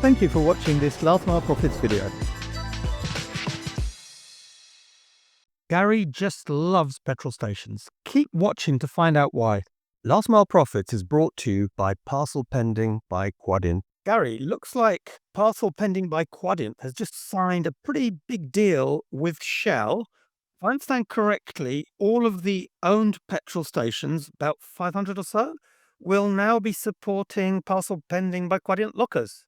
Thank you for watching this Last Mile Profits video. Gary just loves petrol stations. Keep watching to find out why. Last Mile Profits is brought to you by Parcel Pending by Quadient. Gary, looks like Parcel Pending by Quadient has just signed a pretty big deal with Shell. If I understand correctly, all of the owned petrol stations, about 500 or so, will now be supporting Parcel Pending by Quadient lockers.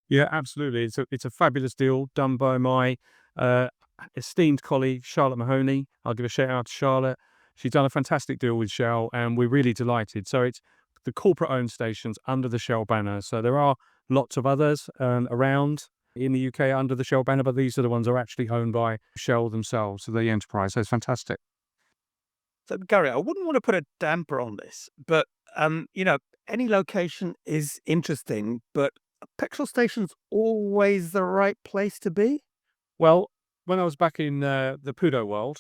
Yeah, absolutely. It's a fabulous deal done by my esteemed colleague, Charlotte Mahoney. I'll give a shout out to Charlotte. She's done a fantastic deal with Shell and we're really delighted. So it's the corporate owned stations under the Shell banner. So there are lots of others around in the UK under the Shell banner, but these are the ones that are actually owned by Shell themselves, so the enterprise. So it's fantastic. So, Gary, I wouldn't want to put a damper on this, but, any location is interesting, but a petrol station's always the right place to be? Well, when I was back in the Pudo world,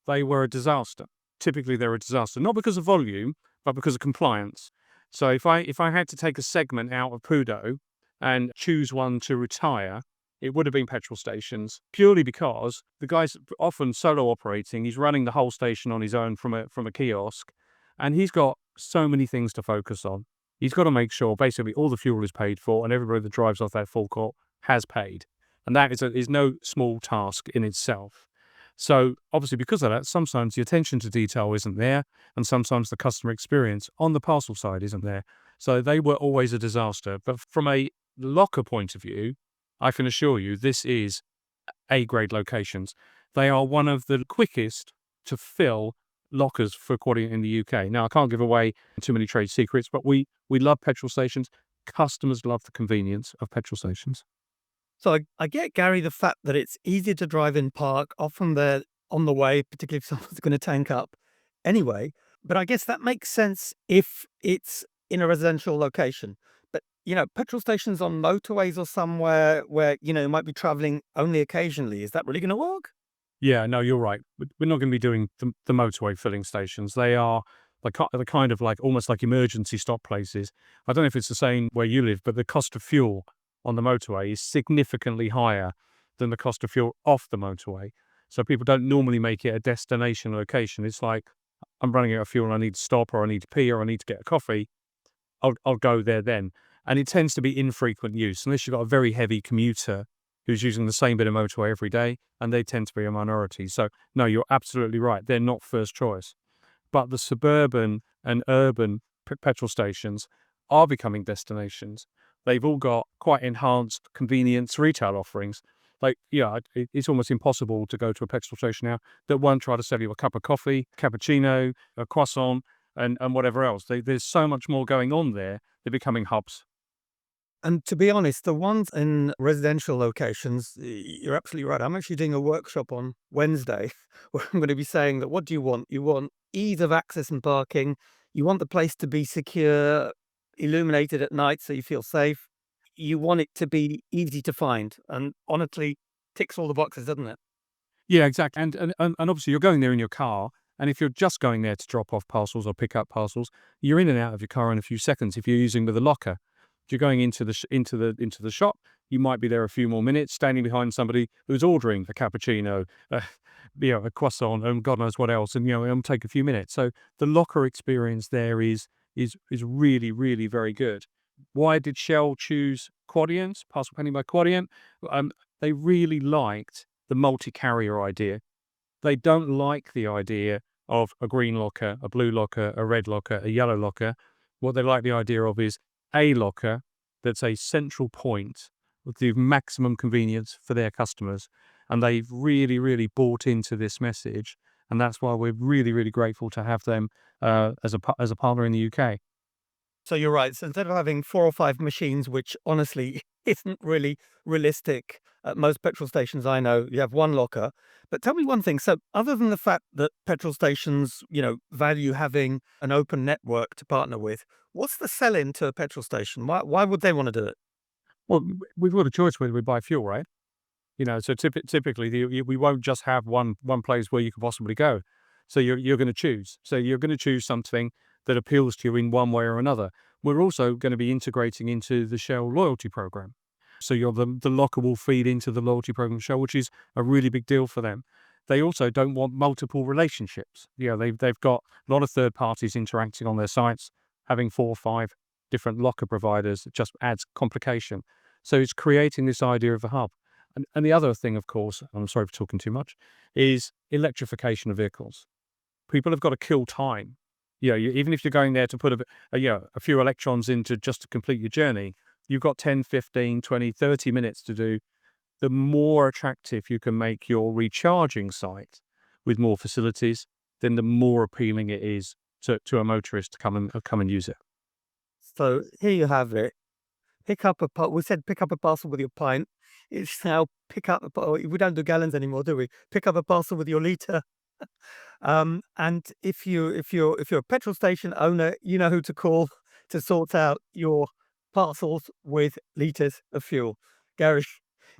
they were a disaster. Typically, they're a disaster, not because of volume, but because of compliance. So if I had to take a segment out of Pudo and choose one to retire, it would have been petrol stations, purely because the guy's often solo operating. He's running the whole station on his own from a kiosk, and he's got so many things to focus on. He's got to make sure basically all the fuel is paid for and everybody that drives off that forecourt has paid. And that is no small task in itself. So obviously because of that, sometimes the attention to detail isn't there, and sometimes the customer experience on the parcel side isn't there. So they were always a disaster. But from a locker point of view, I can assure you this is A-grade locations. They are one of the quickest to fill lockers for Quadient in the UK. Now, I can't give away too many trade secrets, but we love petrol stations. Customers love the convenience of petrol stations. So I get, Gary, the fact that it's easy to drive in park, often they're on the way, particularly if someone's going to tank up anyway. But I guess that makes sense if it's in a residential location. But, petrol stations on motorways or somewhere where, you might be traveling only occasionally, is that really going to work? Yeah, no, you're right. We're not going to be doing the motorway filling stations. They are the kind of like almost like emergency stop places. I don't know if it's the same where you live, but the cost of fuel on the motorway is significantly higher than the cost of fuel off the motorway. So people don't normally make it a destination location. It's like, I'm running out of fuel and I need to stop, or I need to pee, or I need to get a coffee. I'll go there then. And it tends to be infrequent use, unless you've got a very heavy commuter who's using the same bit of motorway every day, and they tend to be a minority. So no, you're absolutely right. They're not first choice. But the suburban and urban petrol stations are becoming destinations. They've all got quite enhanced convenience retail offerings. It's almost impossible to go to a petrol station now that won't try to sell you a cup of coffee, cappuccino, a croissant, and whatever else. There's so much more going on there. They're becoming hubs. And to be honest, the ones in residential locations, you're absolutely right. I'm actually doing a workshop on Wednesday where I'm going to be saying that what do you want? You want ease of access and parking. You want the place to be secure, illuminated at night so you feel safe. You want it to be easy to find. And honestly, ticks all the boxes, doesn't it? Yeah, exactly. And obviously you're going there in your car. And if you're just going there to drop off parcels or pick up parcels, you're in and out of your car in a few seconds if you're using with a locker. If you're going into the shop, you might be there a few more minutes, standing behind somebody who's ordering a cappuccino, a croissant, and God knows what else, and it'll take a few minutes. So the locker experience there is really, really very good. Why did Shell choose Quadient, Parcel Pending by Quadient? They really liked the multi-carrier idea. They don't like the idea of a green locker, a blue locker, a red locker, a yellow locker. What they like the idea of is a locker that's a central point with the maximum convenience for their customers. And they've really, really bought into this message. And that's why we're really, really grateful to have them as a partner in the UK. So you're right. So instead of having 4 or 5 machines, which honestly isn't really realistic at most petrol stations I know, you have one locker. But tell me one thing. So other than the fact that petrol stations, value having an open network to partner with, what's the sell-in to a petrol station? Why would they want to do it? Well, we've got a choice whether we buy fuel, right? So typically we won't just have one place where you could possibly go. So you're going to choose. So you're going to choose something that appeals to you in one way or another. We're also going to be integrating into the Shell loyalty program. So the locker will feed into the loyalty program shell, which is a really big deal for them. They also don't want multiple relationships. They've got a lot of third parties interacting on their sites. Having 4 or 5 different locker providers just adds complication. So it's creating this idea of a hub. And the other thing, of course, I'm sorry for talking too much, is electrification of vehicles. People have got to kill time. Even if you're going there to put a few electrons into just to complete your journey, you've got 10, 15, 20, 30 minutes to do. The more attractive you can make your recharging site with more facilities, then the more appealing it is to a motorist to come and use it. So here you have it. We said pick up a parcel with your pint. It's now pick up we don't do gallons anymore, do we? Pick up a parcel with your liter. And if you're a petrol station owner, you know who to call to sort out your parcels with liters of fuel. Gary,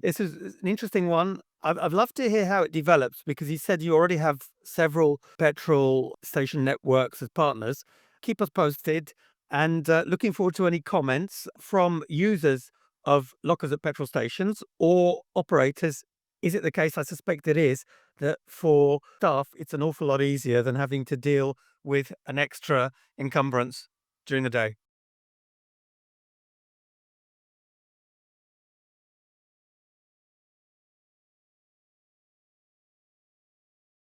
this is an interesting one. I'd love to hear how it develops, because you said you already have several petrol station networks as partners. Keep us posted, and looking forward to any comments from users of lockers at petrol stations or operators. Is it the case? I suspect it is, that for staff, it's an awful lot easier than having to deal with an extra encumbrance during the day.